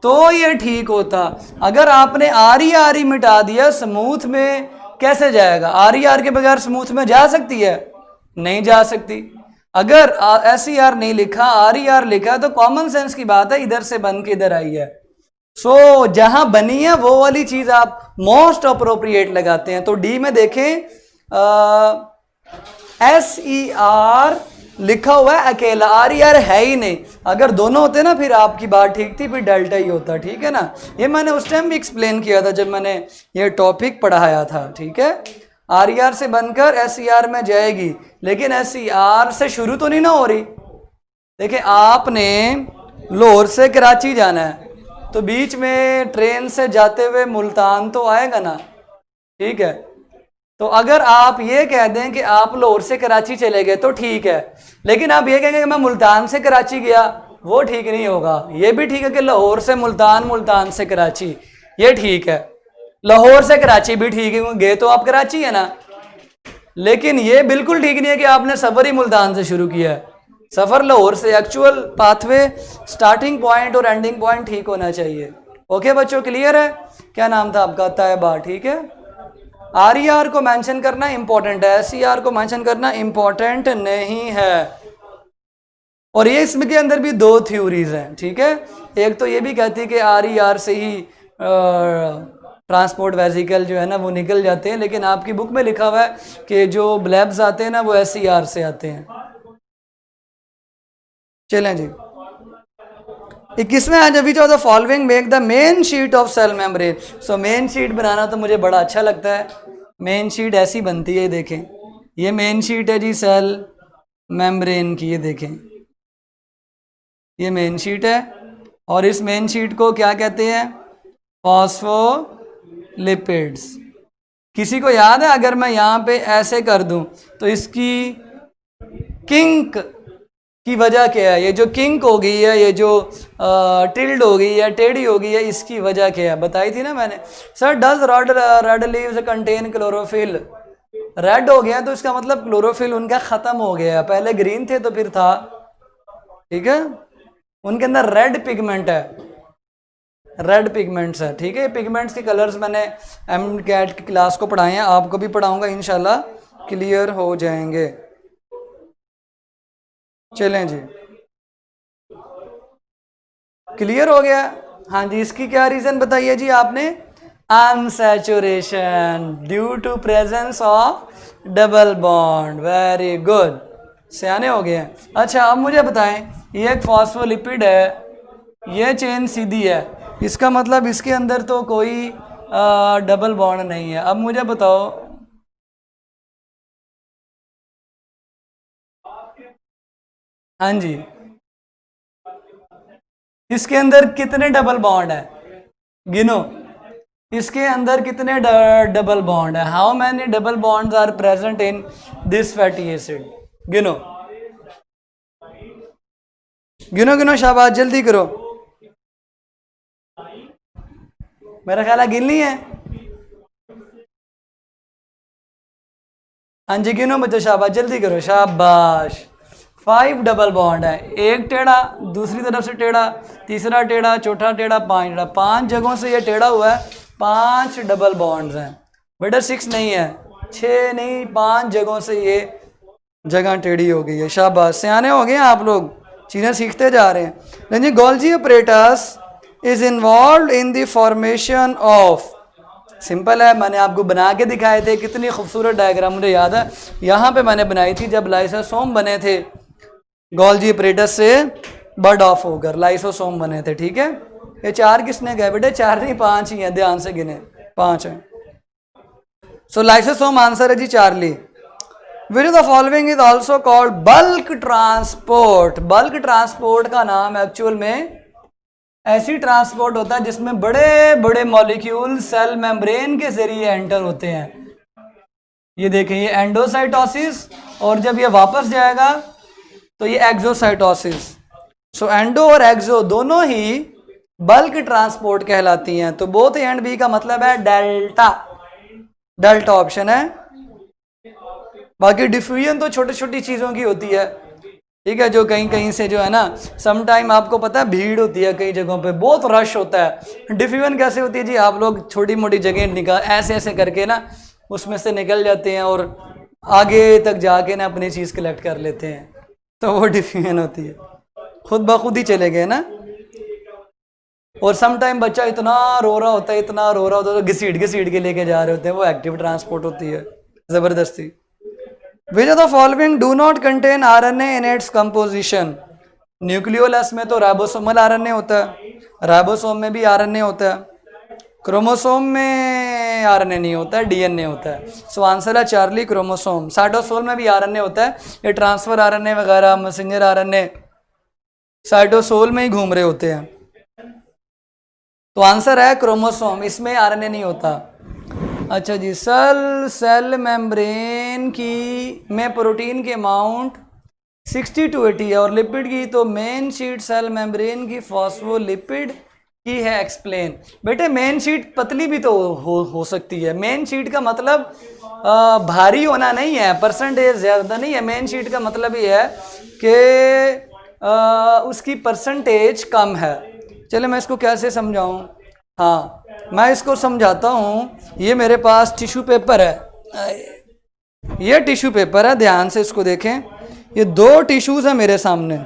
तो ये ठीक होता। अगर आपने RER ही मिटा दिया, स्मूथ में कैसे जाएगा? RER के बगैर स्मूथ में जा सकती है? नहीं जा सकती। अगर SER नहीं लिखा, RER लिखा, तो कॉमन सेंस की बात है इधर से बन के इधर आई है। सो जहां बनी है वो वाली चीज आप मोस्ट अप्रोप्रिएट लगाते हैं। तो डी में देखें SER लिखा हुआ है अकेला, RER है ही नहीं। अगर दोनों होते ना फिर आपकी बात ठीक थी, फिर डेल्टा ही होता। ठीक है ना, ये मैंने उस टाइम भी एक्सप्लेन किया था जब मैंने ये टॉपिक पढ़ाया था। ठीक है, RER से बनकर SER में जाएगी, लेकिन SER से शुरू तो नहीं ना हो रही। देखिए आपने लाहौर से कराची जाना है तो बीच में ट्रेन से जाते हुए मुल्तान तो आएगा ना। ठीक है, तो अगर आप ये कह दें कि आप लाहौर से कराची चले गए तो ठीक है, लेकिन आप ये कहेंगे कि मैं मुल्तान से कराची गया, वो ठीक नहीं होगा। ये भी ठीक है कि लाहौर से मुल्तान, मुल्तान से कराची, ये ठीक है। लाहौर से कराची भी ठीक है, गए तो आप कराची है ना। लेकिन ये बिल्कुल ठीक नहीं है कि आपने सफ़र ही मुल्तान से शुरू किया है। सफ़र लाहौर से, एक्चुअल पाथवे स्टार्टिंग पॉइंट और एंडिंग पॉइंट ठीक होना चाहिए। ओके बच्चों, क्लियर है? क्या नाम था आपका? तैयबा, ठीक है। RER को मेंशन करना इंपॉर्टेंट है, SER को मेंशन करना इंपॉर्टेंट नहीं है। और ये इसमें के अंदर भी दो थ्योरीज हैं, ठीक है। एक तो ये भी कहती है कि RER से ही ट्रांसपोर्ट वेजिकल जो है ना वो निकल जाते हैं, लेकिन आपकी बुक में लिखा हुआ है कि जो ब्लैब्स आते हैं ना वो SER से आते हैं। चलें जी, 21वें आज which of the following make the main sheet of cell membrane. So main sheet बनाना तो मुझे बड़ा अच्छा लगता है। मेन शीट ऐसी बनती है, देखें ये मेन शीट है जी सेल मेम्ब्रेन की, ये देखें ये मेन शीट है। और इस मेन शीट को क्या कहते हैं? फॉस्फोलिपिड्स। किसी को याद है अगर मैं यहाँ पे ऐसे कर दूं तो इसकी किंक की वजह क्या है? ये जो किंक हो गई है, ये जो टिल्ड हो गई है, टेढ़ी हो गई है, इसकी वजह क्या है? बताई थी ना मैंने। Sir does red leaves contain chlorophyll? Red हो गया तो इसका मतलब क्लोरोफिल उनका खत्म हो गया। पहले ग्रीन थे तो फिर था, ठीक है। उनके अंदर रेड पिगमेंट है, रेड पिगमेंट्स है, ठीक है। पिगमेंट्स के कलर्स मैंने MCAT की क्लास को पढ़ाए हैं, आपको भी पढ़ाऊंगा इंशाल्लाह, क्लियर हो जाएंगे। चलें जी, क्लियर हो गया? हाँ जी, इसकी क्या रीजन बताइए जी आपने? Unsaturation due to presence of double bond. Very good, सियाने हो गए हैं। अच्छा अब मुझे बताएं, ये एक फॉस्फोलिपिड है, ये चेन सीधी है, इसका मतलब इसके अंदर तो कोई डबल बॉन्ड नहीं है। अब मुझे बताओ, हाँ जी, इसके अंदर कितने डबल बॉन्ड है? गिनो, इसके अंदर कितने डबल बॉन्ड है? How many double bonds are present in this fatty acid? गिनो गिनो गिनो, शाबाश, जल्दी करो। मेरा ख्याल है गिननी है। हाँ जी गिनो बच्चों, शाबाश, जल्दी करो, शाबाश। 5 डबल बॉन्ड है, एक टेढ़ा, दूसरी तरफ से टेढ़ा, तीसरा टेढ़ा, चौथा टेढ़ा, 5 टेढ़ा, 5 जगहों से ये टेढ़ा हुआ है, 5 डबल बॉन्ड्स हैं। बेटा 6 नहीं है, 6 नहीं, 5 जगहों से ये जगह टेढ़ी हो गई है। शाबाश, सियाने हो गए आप लोग, चीज़ें सीखते जा रहे हैं। जी, Golgi apparatus is involve in the formation of, simple है, मैंने आपको बना के दिखाए थे, कितनी खूबसूरत डायग्राम मुझे याद है, यहाँ पे मैंने बनाई थी जब लाइसोसोम बने थे, गोल्जी अपरेटस से बर्ड ऑफ होकर लाइसोसोम बने थे, ठीक है। ये 4 किसने गए बेटे? 4 नहीं, 5 ही हैं, ध्यान से गिने, 5 हैं। सो लाइसोसोम आंसर है जी Charlie. Which of the following is also called bulk transport? Bulk transport का नाम एक्चुअल में ऐसी ट्रांसपोर्ट होता है जिसमें बड़े बड़े मॉलिक्यूल सेल मेम्ब्रेन के जरिए एंटर होते हैं। ये देखें, ये एंडोसाइटोसिस, और जब ये वापस जाएगा तो ये एक्सोसाइटोसिस। सो एंडो और एक्सो दोनों ही बल्क ट्रांसपोर्ट कहलाती हैं। तो बोथ ए एंड बी का मतलब है डेल्टा, डेल्टा ऑप्शन है। बाकी डिफ्यूजन तो छोटी छोटी चीज़ों की होती है, ठीक है, जो कहीं कहीं से जो है ना, सम टाइम आपको पता है भीड़ होती है कई जगहों पे, बहुत रश होता है। डिफ्यूजन कैसे होती है जी? आप लोग छोटी मोटी जगह निकाल ऐसे ऐसे करके ना उसमें से निकल जाते हैं और आगे तक जाके ना अपनी चीज़ कलेक्ट कर लेते हैं, तो वो डिफ्यूजन होती है, खुद ब खुद ही चले गए ना। और सम टाइम बच्चा इतना रो रहा होता है, इतना रो रहा होता है, तो घसीट घसीट के लेके जा रहे होते हैं, वो एक्टिव ट्रांसपोर्ट होती है, ज़बरदस्ती। Which of the following do not contain RNA in its composition? Nucleolus में तो राइबोसोमल RNA होता है, राइबोसोम में भी RNA होता है, क्रोमोसोम में RNA नहीं होता है, DNA होता है। सो आंसर है चार्ली, क्रोमोसोम। साइटोसोल में भी RNA होता है, ये ट्रांसफर RNA वगैरह, मैसेंजर RNA साइटोसोल में ही घूम रहे होते हैं। तो आंसर है क्रोमोसोम, इसमें RNA नहीं होता। अच्छा जी, सेल मेम्ब्रेन की में प्रोटीन के अमाउंट 60 to 80 है, और लिपिड की तो मेन शीट सेल मेम्ब्रेन की फॉस्फोलिपिड की है एक्सप्लेन। बेटे मेन शीट पतली भी तो हो सकती है। मेन शीट का मतलब भारी होना नहीं है, परसेंटेज ज़्यादा नहीं है। मेन शीट का मतलब ये है कि उसकी परसेंटेज कम है। चलो मैं इसको कैसे समझाऊं। हाँ मैं इसको समझाता हूँ। ये मेरे पास टिश्यू पेपर है, ये टिश्यू पेपर है, ध्यान से इसको देखें। ये दो टिश्यूज है मेरे सामने,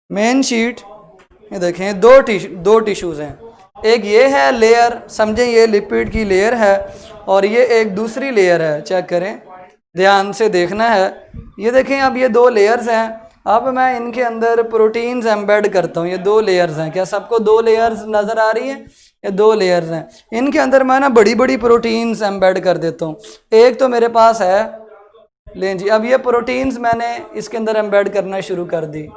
मेन शीट, ये देखें दो टिश्यूज हैं। एक ये है लेयर, समझें ये लिपिड की लेयर है, और ये एक दूसरी लेयर है। चेक करें, ध्यान से देखना है। ये देखें अब ये दो लेयर्स हैं। अब मैं इनके अंदर प्रोटीन्स एम्बेड करता हूँ। ये दो लेयर्स हैं, क्या सबको दो लेयर्स नज़र आ रही हैं? ये दो लेयर्स हैं, इनके अंदर मैं ना बड़ी बड़ी प्रोटीन्स एम्बेड कर देता हूँ। एक तो मेरे पास है, लें जी, अब ये प्रोटीन्स मैंने इसके अंदर एम्बेड करना शुरू कर दी।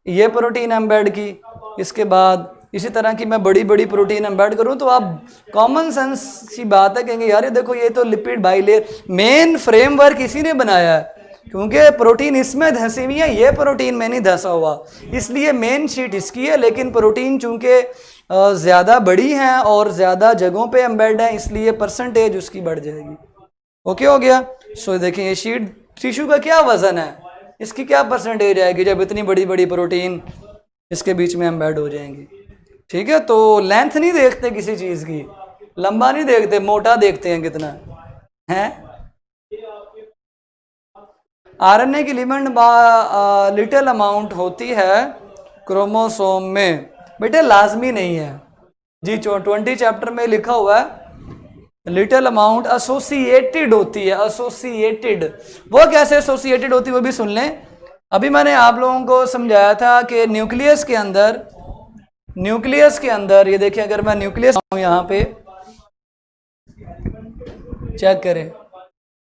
ये प्रोटीन एम्बेड की, इसके बाद इसी तरह की मैं बड़ी बड़ी प्रोटीन एम्बेड करूँ, तो आप कॉमन सेंस की बात है, कहेंगे यार ये देखो ये तो लिपिड बाइलेयर। मेन फ्रेमवर्क इसी ने बनाया है, क्योंकि प्रोटीन इसमें धंसी हुई है, ये प्रोटीन में नहीं धंसा हुआ, इसलिए मेन शीट इसकी है। लेकिन प्रोटीन चूंकि ज़्यादा बड़ी हैं और ज़्यादा जगहों पे एम्बेड है, इसलिए परसेंटेज उसकी बढ़ जाएगी। ओके हो गया। सो देखिए ये शीट टिश्यू का क्या वजन है, इसकी क्या परसेंटेज आएगी जब इतनी बड़ी बड़ी प्रोटीन इसके बीच में एम्बेड हो जाएंगी। ठीक है, तो लेंथ नहीं देखते किसी चीज़ की, लंबा नहीं देखते, मोटा देखते हैं कितना है। आरएनए की लिटिल अमाउंट होती है क्रोमोसोम में। बेटे लाजमी नहीं है जी, 20 चैप्टर में लिखा हुआ है लिटिल अमाउंट एसोसिएटेड होती है। एसोसिएटेड, वो कैसे एसोसिएटेड होती है वो भी सुन लें। अभी मैंने आप लोगों को समझाया था कि न्यूक्लियस के अंदर ये देखिए, अगर मैं न्यूक्लियस यहाँ पे चेक करें,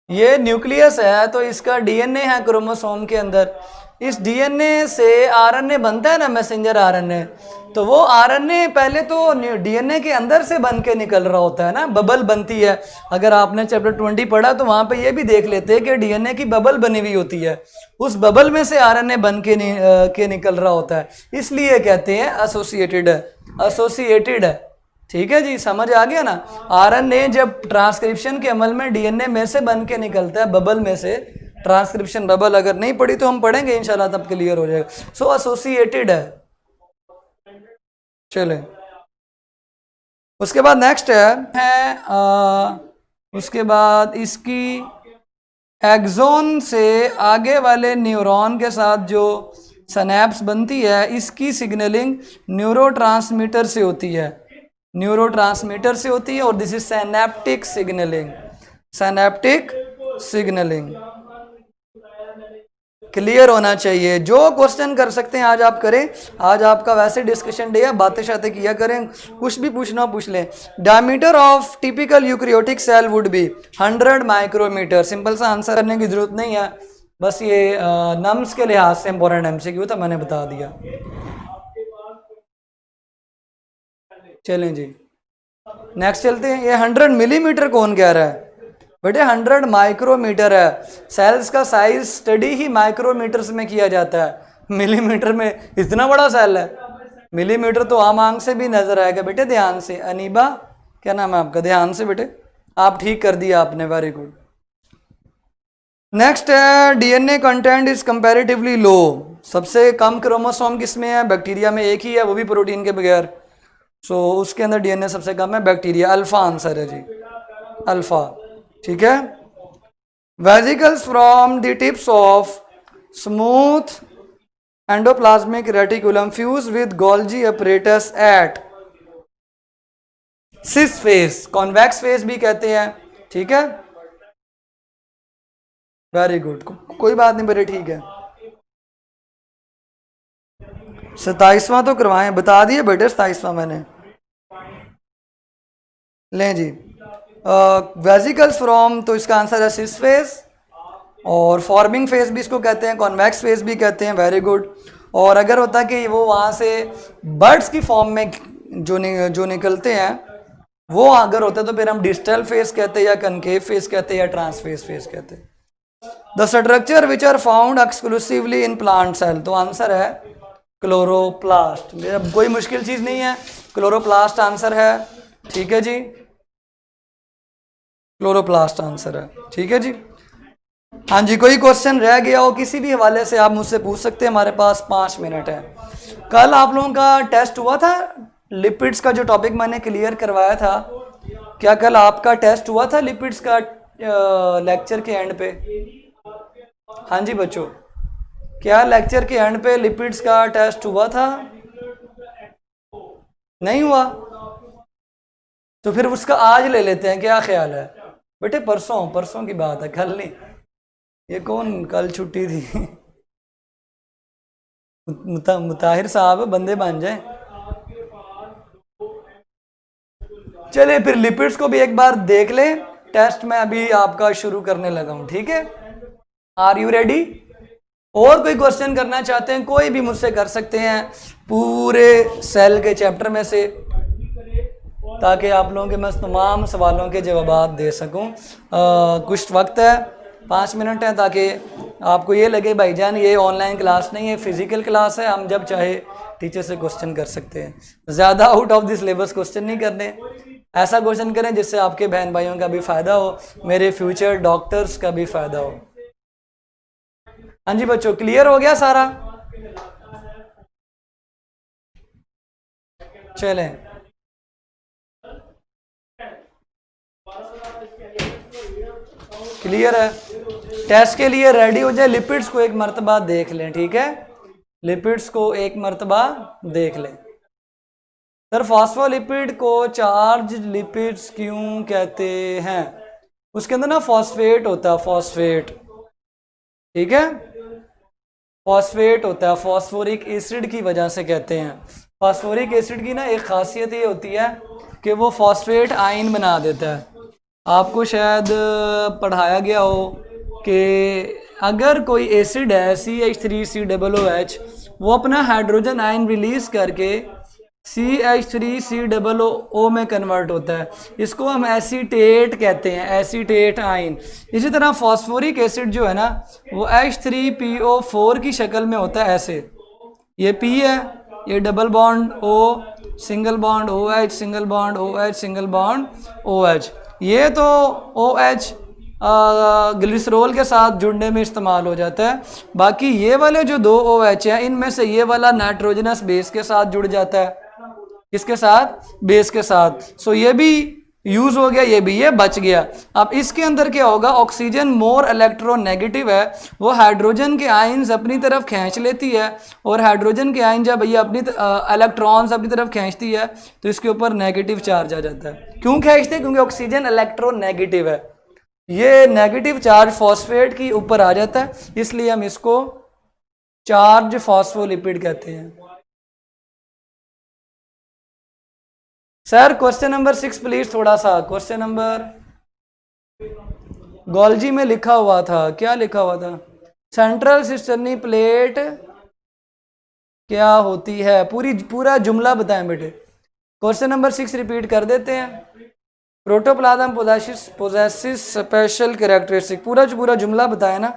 ये न्यूक्लियस है, तो इसका डीएनए है क्रोमोसोम के अंदर। इस डीएनए से आरएनए बनता है ना, मैसेंजर आरएनए। तो वो आरएनए पहले तो डीएनए के अंदर से बन के निकल रहा होता है ना, बबल बनती है। अगर आपने चैप्टर 20 पढ़ा तो वहाँ पे ये भी देख लेते हैं कि डीएनए की बबल बनी हुई होती है, उस बबल में से आरएनए बन के निकल रहा होता है, इसलिए कहते हैं एसोसिएटेड है। ठीक है जी, समझ आ गया ना। आरएनए जब ट्रांसक्रिप्शन के अमल में डीएनए में से बन के निकलता है, बबल में से, ट्रांसक्रिप्शन बबल अगर नहीं पढ़ी तो हम पढ़ेंगे इंशाल्लाह, तब क्लियर हो जाएगा। सो एसोसिएटेड है। चले उसके बाद नेक्स्ट है उसके बाद इसकी एक्सोन से आगे वाले न्यूरॉन के साथ जो सिनैप्स बनती है, इसकी सिग्नलिंग न्यूरोट्रांसमीटर से होती है, न्यूरोट्रांसमीटर से होती है, और this is synaptic signalling. Synaptic signalling clear होना चाहिए। जो क्वेश्चन कर सकते हैं आज आप करें। आज आपका वैसे डिस्कशन डे है, बातें शातें किया करें, कुछ भी पूछना पूछ लें। Diameter of typical eukaryotic cell would be 100 micrometre. Simple सा आंसर करने की जरूरत नहीं है, बस ये नम्स के लिहाज से इंपॉर्टेंट एमसीक्यू था, मैंने बता दिया। चलें जी नेक्स्ट चलते हैं। ये 100 मिलीमीटर कौन कह रहा है? बेटे 100 माइक्रोमीटर है। सेल्स का साइज स्टडी ही माइक्रोमीटर्स में किया जाता है, मिलीमीटर में इतना बड़ा सेल है। मिलीमीटर तो आम आंख से भी नजर आएगा। बेटे ध्यान से, अनीबा क्या नाम है आपका, ध्यान से बेटे, आप ठीक कर दिया आपने, वेरी गुड। नेक्स्ट है डीएनए कंटेंट इज कंपैरेटिवली लो। सबसे कम क्रोमोसोम किसमें है? बैक्टीरिया में एक ही है, वो भी प्रोटीन के बगैर। सो उसके अंदर डीएनए सबसे कम है, बैक्टीरिया। अल्फा आंसर है जी, अल्फा। ठीक है। Vesicles from the tips of smooth endoplasmic reticulum fuse with Golgi apparatus at cis face, convex face भी कहते हैं। ठीक है, वेरी गुड, कोई बात नहीं बेटे, ठीक है। 27वां तो करवाएं, बता दिए बेटे 27वां मैंने। लें जी, वेसिकल्स फ्रॉम, तो इसका आंसर है सिस फेस, और फॉर्मिंग फेस भी इसको कहते हैं, कॉन्वेक्स फेस भी कहते हैं, वेरी गुड। और अगर होता है कि वो वहाँ से बर्ड्स की फॉर्म में जो निकलते हैं, वो अगर होता है तो फिर हम डिस्टल फेस कहते हैं, या कनकेव फेस कहते हैं, या ट्रांसफेस फेस कहते हैं। The structure which are found exclusively in plant cell, तो आंसर है क्लोरोप्लास्ट, मेरा कोई मुश्किल चीज़ नहीं है, क्लोरोप्लास्ट आंसर है। ठीक है जी, क्लोरोप्लास्ट आंसर है। ठीक है जी। हाँ जी, कोई क्वेश्चन रह गया हो किसी भी हवाले से आप मुझसे पूछ सकते हैं, हमारे पास 5 मिनट है। कल आप लोगों का टेस्ट हुआ था, लिपिड्स का जो टॉपिक मैंने क्लियर करवाया था, क्या कल आपका टेस्ट हुआ था लिपिड्स का लेक्चर के एंड पे? हाँ जी बच्चों, क्या लेक्चर के एंड पे लिपिड्स का टेस्ट हुआ था? नहीं हुआ? तो फिर उसका आज ले लेते हैं, क्या ख्याल है बेटे? परसों की बात है, कल नहीं। ये कौन कल छुट्टी थी? मुताहिर साहब बंदे बन जाए। चलिए फिर लिपिड्स को भी एक बार देख ले, टेस्ट में अभी आपका शुरू करने लगा हूं। ठीक है, आर यू रेडी? और कोई क्वेश्चन करना चाहते हैं कोई भी मुझसे कर सकते हैं पूरे सेल के चैप्टर में से, ताकि आप लोगों के मैं तमाम सवालों के जवाब दे सकूं। कुछ वक्त है, 5 मिनट है, ताकि आपको ये लगे भाईजान ये ऑनलाइन क्लास नहीं है, फिजिकल क्लास है, हम जब चाहे टीचर से क्वेश्चन कर सकते हैं। ज़्यादा out of the syllabus question नहीं करने, ऐसा क्वेश्चन करें जिससे आपके बहन भाइयों का भी फ़ायदा हो, मेरे फ्यूचर डॉक्टर्स का भी फ़ायदा हो। हाँ जी बच्चों, क्लियर हो गया सारा? चलें, क्लियर है? टेस्ट के लिए रेडी हो जाए। लिपिड्स को एक मर्तबा देख लें, ठीक है? लिपिड्स को एक मर्तबा देख लें। सर फॉस्फोलिपिड को चार्ज लिपिड्स क्यों कहते हैं? उसके अंदर ना फॉस्फेट होता है, फॉस्फेट, ठीक है? फॉस्फेट होता है, फॉस्फोरिक एसिड की वजह से कहते हैं। फॉस्फोरिक एसिड की ना एक खासियत ये होती है कि वो फॉस्फेट आयन बना देता है। आपको शायद पढ़ाया गया हो कि अगर कोई एसिड है CH3COOH, वो अपना हाइड्रोजन आयन रिलीज करके CH3COO में कन्वर्ट होता है, इसको हम एसीटेट कहते हैं, एसीटेट आयन। इसी तरह फॉस्फोरिक एसिड जो है ना वो H3PO4 की शक्ल में होता है, ऐसे। ये P है, ये double bond O, single bond OH, single bond OH, single bond OH। ये तो OH ग्लिसरॉल के साथ जुड़ने में इस्तेमाल हो जाता है। बाकी ये वाले जो 2 OH हैं, इनमें से ये वाला नाइट्रोजनस बेस के साथ जुड़ जाता है। किसके साथ? बेस के साथ। सो ये भी यूज हो गया, ये बच गया। अब इसके अंदर क्या होगा? ऑक्सीजन मोर इलेक्ट्रोनेगेटिव है, वो हाइड्रोजन के आयन्स अपनी तरफ खींच लेती है, और हाइड्रोजन के आयन जब ये अपनी इलेक्ट्रॉन्स अपनी तरफ खींचती है तो इसके ऊपर नेगेटिव चार्ज आ जाता है। क्यों खींचते हैं? क्योंकि ऑक्सीजन इलेक्ट्रोनेगेटिव है। ये नेगेटिव चार्ज फॉस्फेट की ऊपर आ जाता है, इसलिए हम इसको चार्ज फॉस्फोलिपिड कहते हैं। सर क्वेश्चन नंबर 6 प्लीज, थोड़ा सा क्वेश्चन नंबर गोल्जी में लिखा हुआ था, क्या लिखा हुआ था? सेंट्रल सिस्टर्नी प्लेट क्या होती है? पूरा जुमला बताएं बेटे। क्वेश्चन नंबर 6 रिपीट कर देते हैं। प्रोटोप्लाज्म पोजेसिस स्पेशल कैरेक्टरिस्टिक, पूरा जुमला बताए ना।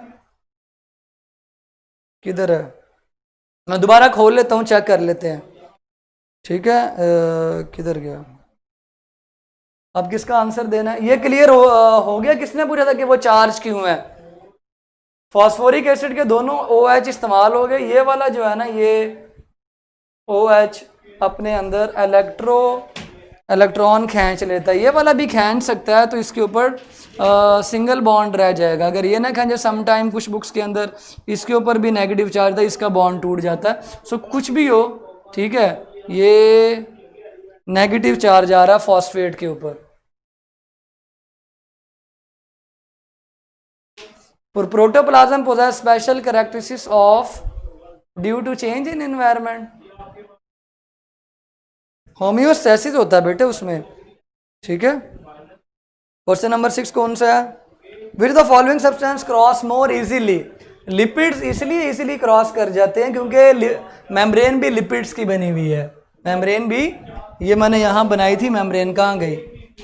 किधर है? मैं दोबारा खोल लेता हूँ, चेक कर लेते हैं, ठीक है? किधर गया? अब किसका आंसर देना है? ये क्लियर हो गया? किसने पूछा था कि वो चार्ज क्यों है? फॉस्फोरिक एसिड के दोनों OH इस्तेमाल हो गए। ये वाला जो है ना, ये OH अपने अंदर इलेक्ट्रॉन खींच लेता है, ये वाला भी खींच सकता है, तो इसके ऊपर सिंगल बॉन्ड रह जाएगा। अगर ये ना खींचे, सम टाइम कुछ बुक्स के अंदर इसके ऊपर भी नेगेटिव चार्ज था, इसका बॉन्ड टूट जाता है। सो कुछ भी हो, ठीक है, ये नेगेटिव चार्ज आ रहा है फॉस्फेट के ऊपर। Protoplasm possess special characteristics of due to change in environment. Homeostasis होता है बेटे उसमें, ठीक है? क्वेश्चन नंबर 6 कौन सा है? Which the following substance cross more easily. Lipids इसलिए इजीली क्रॉस कर जाते हैं क्योंकि मेम्ब्रेन भी लिपिड्स की बनी हुई है। मेम्ब्रेन भी, ये मैंने यहाँ बनाई थी, मेम्ब्रेन कहाँ गई?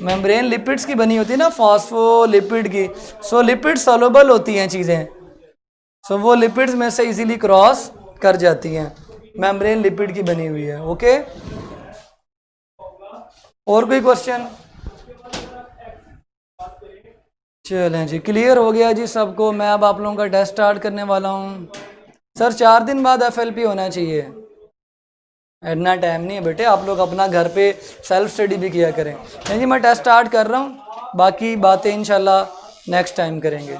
मेम्ब्रेन लिपिड्स की बनी होती है ना, फॉस्फोलिपिड की। सो लिपिड सोलुबल होती हैं चीज़ें, सो वो लिपिड्स में से इजीली क्रॉस कर जाती हैं। मेम्ब्रेन लिपिड की बनी हुई है। ओके, और कोई क्वेश्चन? चलें जी, क्लियर हो गया जी सबको। मैं अब आप लोगों का टेस्ट स्टार्ट करने वाला हूँ। सर 4 दिन बाद FLP होना चाहिए, इतना टाइम नहीं है बेटे, आप लोग अपना घर पे सेल्फ स्टडी भी किया करें। नहीं जी, मैं टेस्ट स्टार्ट कर रहा हूँ, बाकी बातें इंशाल्लाह नेक्स्ट टाइम करेंगे।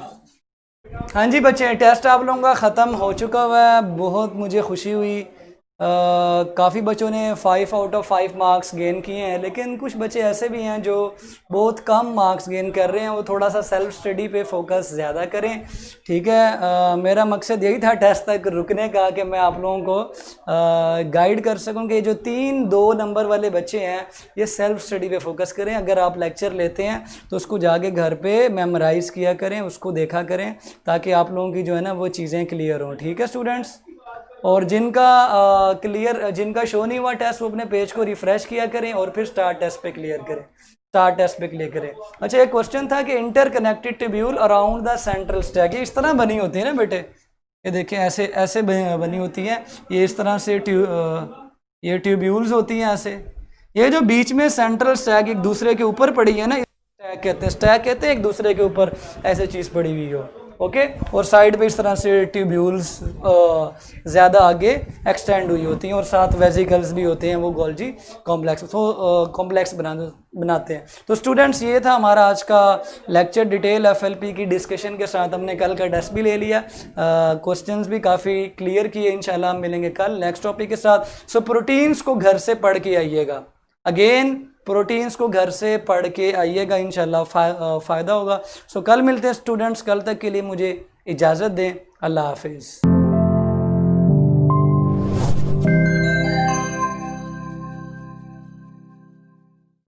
हाँ जी बच्चे, टेस्ट आप लोगों का ख़त्म हो चुका हुआ है, बहुत मुझे खुशी हुई। काफ़ी बच्चों ने 5 आउट ऑफ 5 मार्क्स गेन किए हैं, लेकिन कुछ बच्चे ऐसे भी हैं जो बहुत कम मार्क्स गेन कर रहे हैं। वो थोड़ा सा सेल्फ स्टडी पे फोकस ज़्यादा करें, ठीक है। मेरा मकसद यही था टेस्ट तक रुकने का, कि मैं आप लोगों को गाइड कर सकूं कि जो 3-2 नंबर वाले बच्चे हैं ये सेल्फ स्टडी पे फोकस करें। अगर आप लेक्चर लेते हैं तो उसको जाके घर पे मेमोराइज़ किया करें, उसको देखा करें, ताकि आप लोगों की जो है ना वो चीज़ें क्लियर हों, ठीक है स्टूडेंट्स। और जिनका जिनका शो नहीं हुआ टेस्ट, वो अपने पेज को रिफ़्रेश किया करें और फिर स्टार्ट टेस्ट पे क्लियर करें, स्टार्ट टेस्ट पे क्लियर करें। अच्छा, एक क्वेश्चन था कि inter connected tubule around the central stack, ये इस तरह बनी होती है ना बेटे, ये देखें ऐसे ऐसे बनी होती है, ये इस तरह से ये ट्यूब्यूल्स होती हैं ऐसे। ये जो बीच में सेंट्रल स्टैक एक दूसरे के ऊपर पड़ी है ना, स्टैक कहते हैं, स्टैक कहते हैं एक दूसरे के ऊपर ऐसे चीज़ पड़ी हुई हो। ओके, और साइड पे इस तरह से ट्यूब्यूल्स ज़्यादा आगे एक्सटेंड हुई होती हैं, और साथ वेसिकल्स भी होते हैं, वो गोल्जी कॉम्प्लेक्स कॉम्प्लेक्स बनाते हैं। तो स्टूडेंट्स, ये था हमारा आज का लेक्चर, डिटेल FLP की डिस्कशन के साथ। हमने कल का टेस्ट भी ले लिया, क्वेश्चंस भी काफ़ी क्लियर किए। इंशाल्लाह हम मिलेंगे कल नेक्स्ट टॉपिक के साथ। सो प्रोटीन्स को घर से पढ़ के आइएगा, अगेन प्रोटीन्स को घर से पढ़ के आइएगा, इंशाल्लाह फ़ायदा होगा। सो कल मिलते हैं स्टूडेंट्स, कल तक के लिए मुझे इजाज़त दें, अल्लाह हाफिज़।